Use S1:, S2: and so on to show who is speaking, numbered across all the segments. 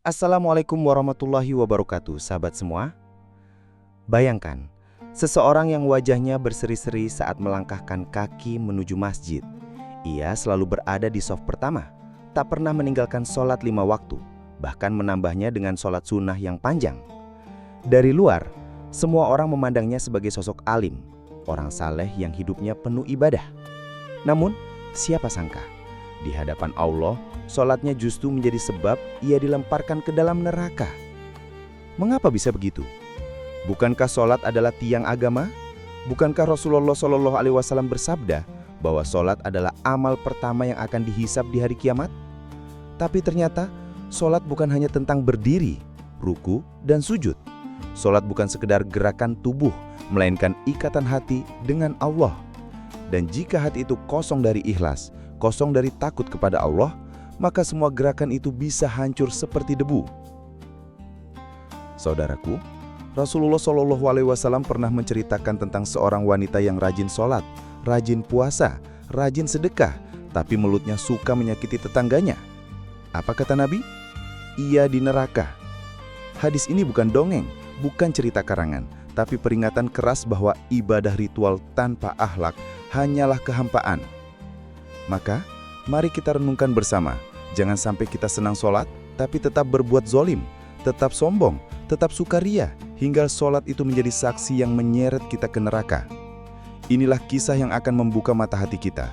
S1: Assalamualaikum warahmatullahi wabarakatuh, sahabat semua. Bayangkan, seseorang yang wajahnya berseri-seri saat melangkahkan kaki menuju masjid. Ia selalu berada di saf pertama, tak pernah meninggalkan sholat 5 waktu, bahkan menambahnya dengan sholat sunnah yang panjang. Dari luar, semua orang memandangnya sebagai sosok alim, orang saleh yang hidupnya penuh ibadah. Namun, siapa sangka, di hadapan Allah, sholatnya justru menjadi sebab ia dilemparkan ke dalam neraka. Mengapa bisa begitu? Bukankah sholat adalah tiang agama? Bukankah Rasulullah SAW bersabda bahwa sholat adalah amal pertama yang akan dihisab di hari kiamat? Tapi ternyata, sholat bukan hanya tentang berdiri, ruku, dan sujud. Sholat bukan sekedar gerakan tubuh, melainkan ikatan hati dengan Allah. Dan jika hati itu kosong dari ikhlas, kosong dari takut kepada Allah, maka semua gerakan itu bisa hancur seperti debu. Saudaraku, Rasulullah SAW pernah menceritakan tentang seorang wanita yang rajin sholat, rajin puasa, rajin sedekah, tapi mulutnya suka menyakiti tetangganya. Apa kata Nabi? Ia di neraka. Hadis ini bukan dongeng, bukan cerita karangan, tapi peringatan keras bahwa ibadah ritual tanpa akhlak hanyalah kehampaan. Maka, mari kita renungkan bersama. Jangan sampai kita senang sholat, tapi tetap berbuat zolim, tetap sombong, tetap sukaria, hingga sholat itu menjadi saksi yang menyeret kita ke neraka. Inilah kisah yang akan membuka mata hati kita.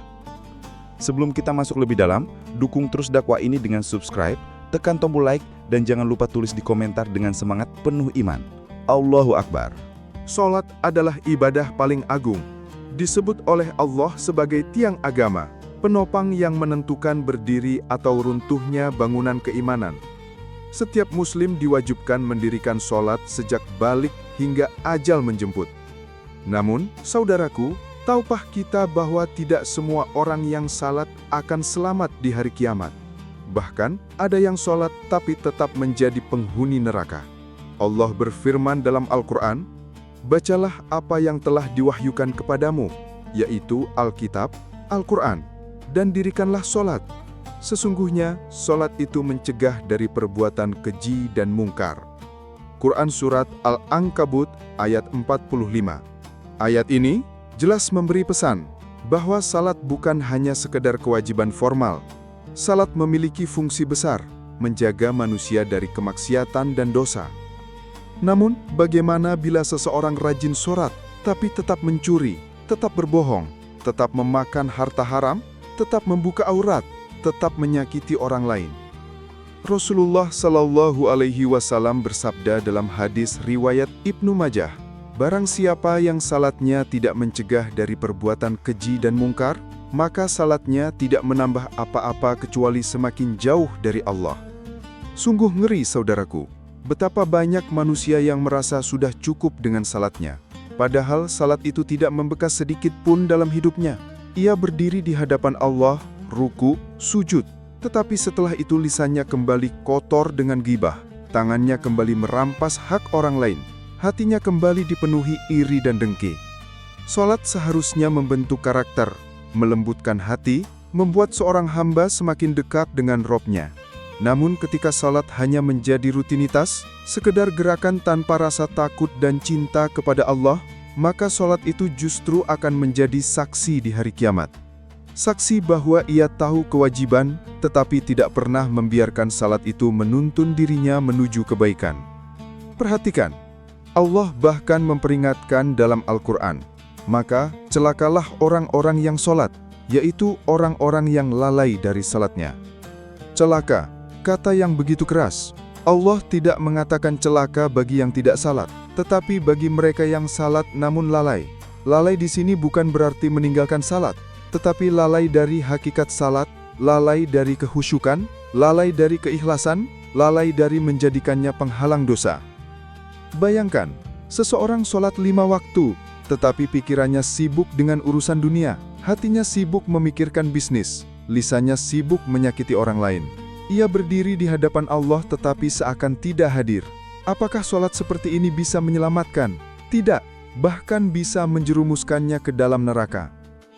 S1: Sebelum kita masuk lebih dalam, dukung terus dakwah ini dengan subscribe, tekan tombol like, dan jangan lupa tulis di komentar dengan semangat penuh iman. Allahu Akbar.
S2: Sholat adalah ibadah paling agung. Disebut oleh Allah sebagai tiang agama, penopang yang menentukan berdiri atau runtuhnya bangunan keimanan. Setiap muslim diwajibkan mendirikan sholat sejak balik hingga ajal menjemput. Namun, saudaraku, tahukah kita bahwa tidak semua orang yang salat akan selamat di hari kiamat? Bahkan, ada yang sholat tapi tetap menjadi penghuni neraka. Allah berfirman dalam Al-Quran, "Bacalah apa yang telah diwahyukan kepadamu, yaitu Alkitab, Al-Quran, dan dirikanlah sholat. Sesungguhnya, sholat itu mencegah dari perbuatan keji dan mungkar." Quran Surat Al-Ankabut ayat 45. Ayat ini jelas memberi pesan bahwa salat bukan hanya sekedar kewajiban formal. Salat memiliki fungsi besar, menjaga manusia dari kemaksiatan dan dosa. Namun, bagaimana bila seseorang rajin sholat, tapi tetap mencuri, tetap berbohong, tetap memakan harta haram, tetap membuka aurat, tetap menyakiti orang lain? Rasulullah SAW bersabda dalam hadis riwayat Ibnu Majah, "Barang siapa yang salatnya tidak mencegah dari perbuatan keji dan mungkar, maka salatnya tidak menambah apa-apa kecuali semakin jauh dari Allah." Sungguh ngeri, saudaraku, betapa banyak manusia yang merasa sudah cukup dengan salatnya. Padahal salat itu tidak membekas sedikit pun dalam hidupnya. Ia berdiri di hadapan Allah, ruku, sujud, tetapi setelah itu lisannya kembali kotor dengan ghibah, tangannya kembali merampas hak orang lain, hatinya kembali dipenuhi iri dan dengki. Salat seharusnya membentuk karakter, melembutkan hati, membuat seorang hamba semakin dekat dengan Robnya. Namun ketika salat hanya menjadi rutinitas, sekedar gerakan tanpa rasa takut dan cinta kepada Allah, maka salat itu justru akan menjadi saksi di hari kiamat. Saksi bahwa ia tahu kewajiban, tetapi tidak pernah membiarkan salat itu menuntun dirinya menuju kebaikan. Perhatikan, Allah bahkan memperingatkan dalam Al-Quran, "Maka celakalah orang-orang yang salat, yaitu orang-orang yang lalai dari salatnya." Celaka, kata yang begitu keras. Allah tidak mengatakan celaka bagi yang tidak salat, tetapi bagi mereka yang salat namun lalai. Lalai di sini bukan berarti meninggalkan salat, tetapi lalai dari hakikat salat, lalai dari kehusyukan, lalai dari keikhlasan, lalai dari menjadikannya penghalang dosa. Bayangkan, seseorang salat 5 waktu, tetapi pikirannya sibuk dengan urusan dunia, hatinya sibuk memikirkan bisnis, lisannya sibuk menyakiti orang lain. Ia berdiri di hadapan Allah tetapi seakan tidak hadir. Apakah sholat seperti ini bisa menyelamatkan? Tidak, bahkan bisa menjerumuskannya ke dalam neraka.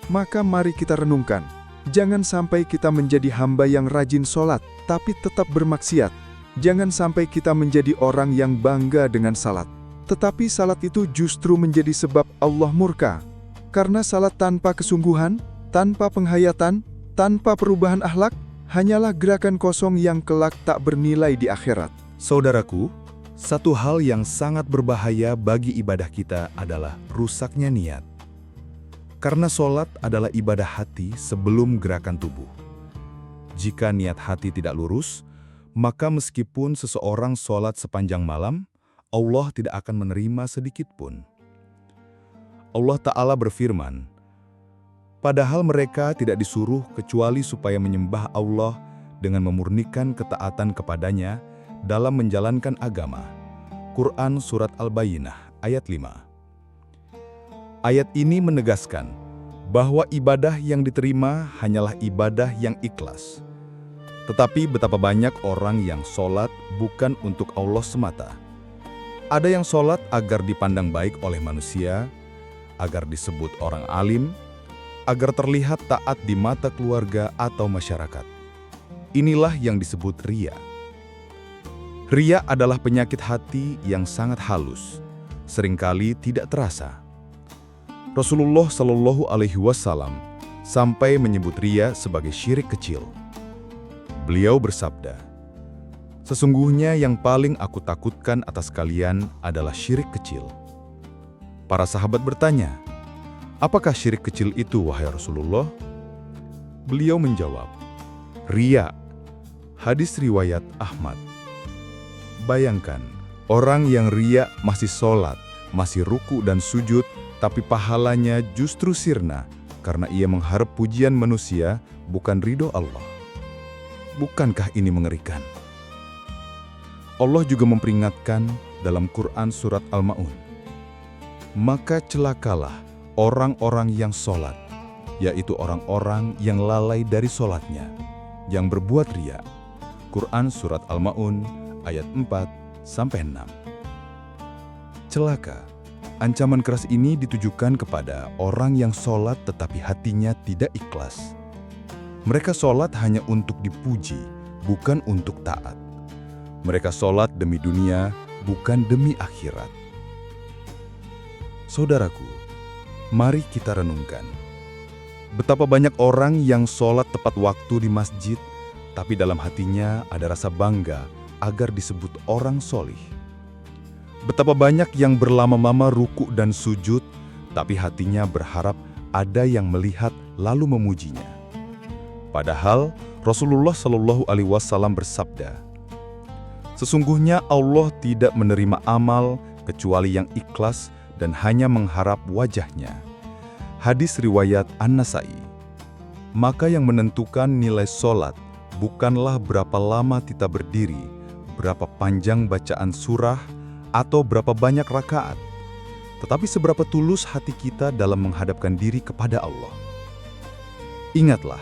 S2: Maka mari kita renungkan, Jangan sampai kita menjadi hamba yang rajin sholat, tapi tetap bermaksiat. Jangan sampai kita menjadi orang yang bangga dengan salat. Tetapi salat itu justru menjadi sebab Allah murka. Karena salat tanpa kesungguhan, tanpa penghayatan, tanpa perubahan akhlak, hanyalah gerakan kosong yang kelak tak bernilai di akhirat.
S3: Saudaraku, satu hal yang sangat berbahaya bagi ibadah kita adalah rusaknya niat. Karena sholat adalah ibadah hati sebelum gerakan tubuh. Jika niat hati tidak lurus, maka meskipun seseorang sholat sepanjang malam, Allah tidak akan menerima sedikit pun. Allah Ta'ala berfirman, padahal mereka tidak disuruh kecuali supaya menyembah Allah dengan memurnikan ketaatan kepadanya dalam menjalankan agama. Quran Surat Al-Bayyinah ayat 5. Ayat ini menegaskan bahwa ibadah yang diterima hanyalah ibadah yang ikhlas. Tetapi betapa banyak orang yang sholat bukan untuk Allah semata. Ada yang sholat agar dipandang baik oleh manusia, agar disebut orang alim, agar terlihat taat di mata keluarga atau masyarakat. Inilah yang disebut riya. Riya adalah penyakit hati yang sangat halus, seringkali tidak terasa. Rasulullah Shallallahu Alaihi Wasallam sampai menyebut riya sebagai syirik kecil. Beliau bersabda, sesungguhnya yang paling aku takutkan atas kalian adalah syirik kecil. Para sahabat bertanya, apakah syirik kecil itu, wahai Rasulullah? Beliau menjawab, riya. Hadis riwayat Ahmad. Bayangkan, orang yang riya masih sholat, masih ruku dan sujud, tapi pahalanya justru sirna karena ia mengharap pujian manusia, bukan ridho Allah. Bukankah ini mengerikan? Allah juga memperingatkan dalam Quran Surat Al-Ma'un. Maka celakalah orang-orang yang sholat, yaitu orang-orang yang lalai dari sholatnya, yang berbuat riya. Quran Surat Al-Ma'un ayat 4-6. Celaka, ancaman keras ini ditujukan kepada orang yang sholat tetapi hatinya tidak ikhlas. Mereka sholat hanya untuk dipuji, bukan untuk taat. Mereka sholat demi dunia, bukan demi akhirat. Saudaraku, mari kita renungkan. Betapa banyak orang yang sholat tepat waktu di masjid, tapi dalam hatinya ada rasa bangga agar disebut orang solih. Betapa banyak yang berlama-lama ruku dan sujud, tapi hatinya berharap ada yang melihat lalu memujinya. Padahal Rasulullah Shallallahu Alaihi Wasallam bersabda, sesungguhnya Allah tidak menerima amal kecuali yang ikhlas dan hanya mengharap wajahnya. Hadis riwayat An-Nasai. Maka yang menentukan nilai sholat bukanlah berapa lama kita berdiri, berapa panjang bacaan surah, atau berapa banyak rakaat, tetapi seberapa tulus hati kita dalam menghadapkan diri kepada Allah. Ingatlah,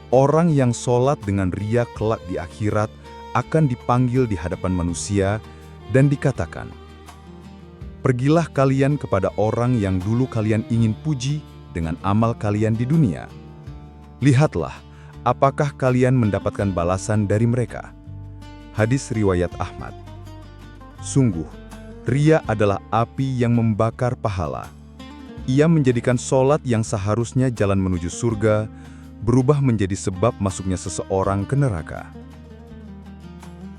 S3: orang yang sholat dengan riya kelak di akhirat akan dipanggil di hadapan manusia dan dikatakan, pergilah kalian kepada orang yang dulu kalian ingin puji dengan amal kalian di dunia. Lihatlah, apakah kalian mendapatkan balasan dari mereka. Hadis riwayat Ahmad. Sungguh, riya adalah api yang membakar pahala. Ia menjadikan sholat yang seharusnya jalan menuju surga, berubah menjadi sebab masuknya seseorang ke neraka.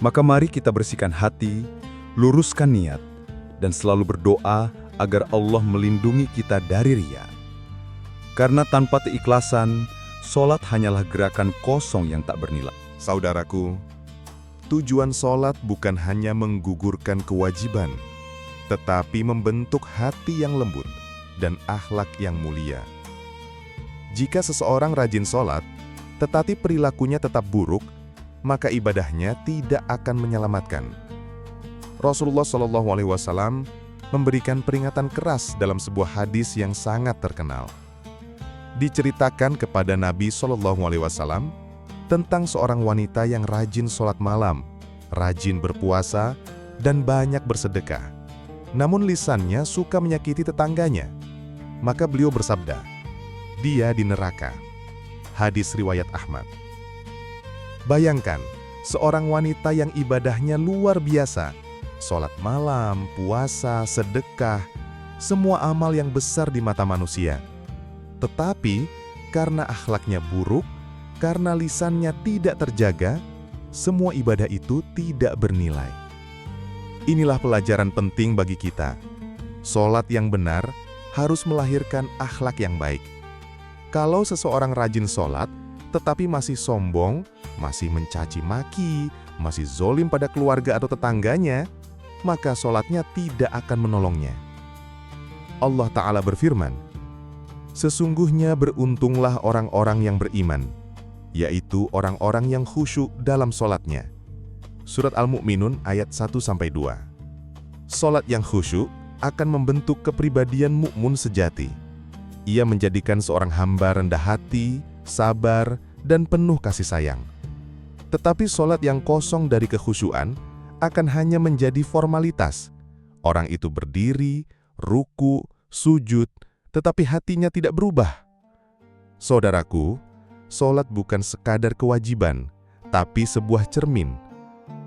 S3: Maka mari kita bersihkan hati, luruskan niat, dan selalu berdoa agar Allah melindungi kita dari riya. Karena tanpa keikhlasan, sholat hanyalah gerakan kosong yang tak bernilai.
S2: Saudaraku, tujuan sholat bukan hanya menggugurkan kewajiban, tetapi membentuk hati yang lembut dan akhlak yang mulia. Jika seseorang rajin sholat, tetapi perilakunya tetap buruk, maka ibadahnya tidak akan menyelamatkan. Rasulullah Shallallahu Alaihi Wasallam memberikan peringatan keras dalam sebuah hadis yang sangat terkenal. Diceritakan kepada Nabi Shallallahu Alaihi Wasallam tentang seorang wanita yang rajin sholat malam, rajin berpuasa, dan banyak bersedekah. Namun lisannya suka menyakiti tetangganya. Maka beliau bersabda, dia di neraka. Hadis riwayat Ahmad. Bayangkan,
S3: seorang wanita yang ibadahnya luar biasa. Sholat malam, puasa, sedekah, semua amal yang besar di mata manusia. Tetapi, karena akhlaknya buruk, karena lisannya tidak terjaga, semua ibadah itu tidak bernilai. Inilah pelajaran penting bagi kita. Sholat yang benar harus melahirkan akhlak yang baik. Kalau seseorang rajin sholat, tetapi masih sombong, masih mencaci maki, masih zolim pada keluarga atau tetangganya, maka sholatnya tidak akan menolongnya. Allah Ta'ala berfirman, "Sesungguhnya beruntunglah orang-orang yang beriman, yaitu orang-orang yang khusyuk dalam sholatnya." Surat Al-Mu'minun ayat 1-2. Sholat yang khusyuk akan membentuk kepribadian mukmin sejati. Ia menjadikan seorang hamba rendah hati, sabar, dan penuh kasih sayang. Tetapi sholat yang kosong dari kekhusyuan akan hanya menjadi formalitas. Orang itu berdiri, ruku, sujud, tetapi hatinya tidak berubah. Saudaraku, sholat bukan sekadar kewajiban, tapi sebuah cermin.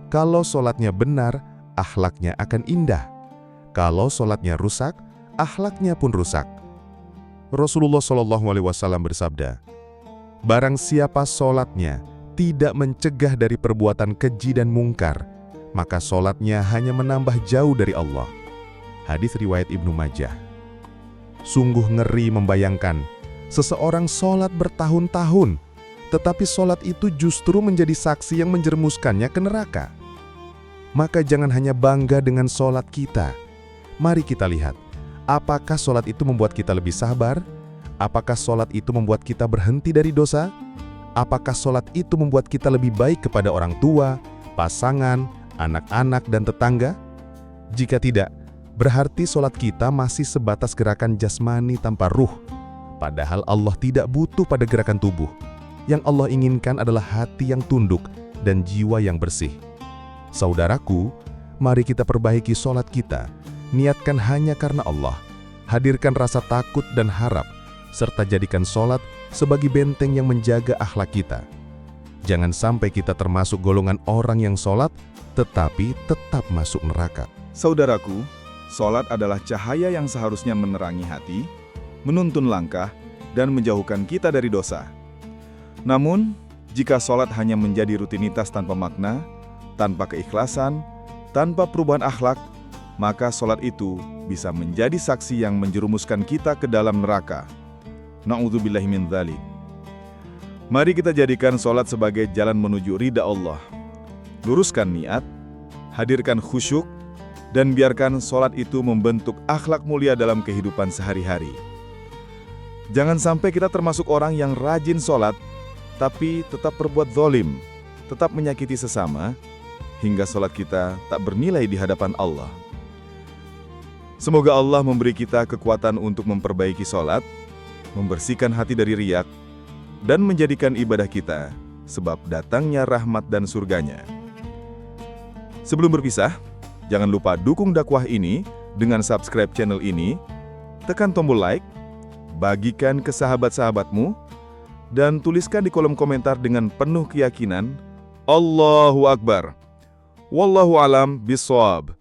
S3: Kalau sholatnya benar, akhlaknya akan indah. Kalau sholatnya rusak, akhlaknya pun rusak. Rasulullah SAW bersabda, "Barang siapa sholatnya tidak mencegah dari perbuatan keji dan mungkar, maka sholatnya hanya menambah jauh dari Allah." Hadis riwayat Ibnu Majah. Sungguh ngeri membayangkan seseorang sholat bertahun-tahun, tetapi sholat itu justru menjadi saksi yang menjerumuskannya ke neraka. Maka jangan hanya bangga dengan sholat kita. Mari kita lihat, apakah sholat itu membuat kita lebih sabar? Apakah sholat itu membuat kita berhenti dari dosa? Apakah sholat itu membuat kita lebih baik kepada orang tua, pasangan, anak-anak, dan tetangga? Jika tidak, berarti sholat kita masih sebatas gerakan jasmani tanpa ruh. Padahal Allah tidak butuh pada gerakan tubuh. Yang Allah inginkan adalah hati yang tunduk dan jiwa yang bersih. Saudaraku, mari kita perbaiki sholat kita. Niatkan hanya karena Allah. Hadirkan rasa takut dan harap, serta jadikan sholat sebagai benteng yang menjaga akhlak kita. Jangan sampai kita termasuk golongan orang yang sholat, tetapi tetap masuk neraka.
S2: Saudaraku, sholat adalah cahaya yang seharusnya menerangi hati, menuntun langkah, dan menjauhkan kita dari dosa. Namun, jika sholat hanya menjadi rutinitas tanpa makna, tanpa keikhlasan, tanpa perubahan akhlak, maka sholat itu bisa menjadi saksi yang menjerumuskan kita ke dalam neraka. Na'udzubillahi min dzalik. Mari kita jadikan sholat sebagai jalan menuju ridha Allah. Luruskan niat, hadirkan khusyuk, dan biarkan sholat itu membentuk akhlak mulia dalam kehidupan sehari-hari. Jangan sampai kita termasuk orang yang rajin sholat, tapi tetap berbuat zalim, tetap menyakiti sesama, hingga sholat kita tak bernilai di hadapan Allah. Semoga Allah memberi kita kekuatan untuk memperbaiki sholat, membersihkan hati dari riyak, dan menjadikan ibadah kita sebab datangnya rahmat dan surganya. Sebelum berpisah, jangan lupa dukung dakwah ini dengan subscribe channel ini, tekan tombol like, bagikan ke sahabat-sahabatmu, dan tuliskan di kolom komentar dengan penuh keyakinan, Allahu Akbar. Wallahu alam bisawab.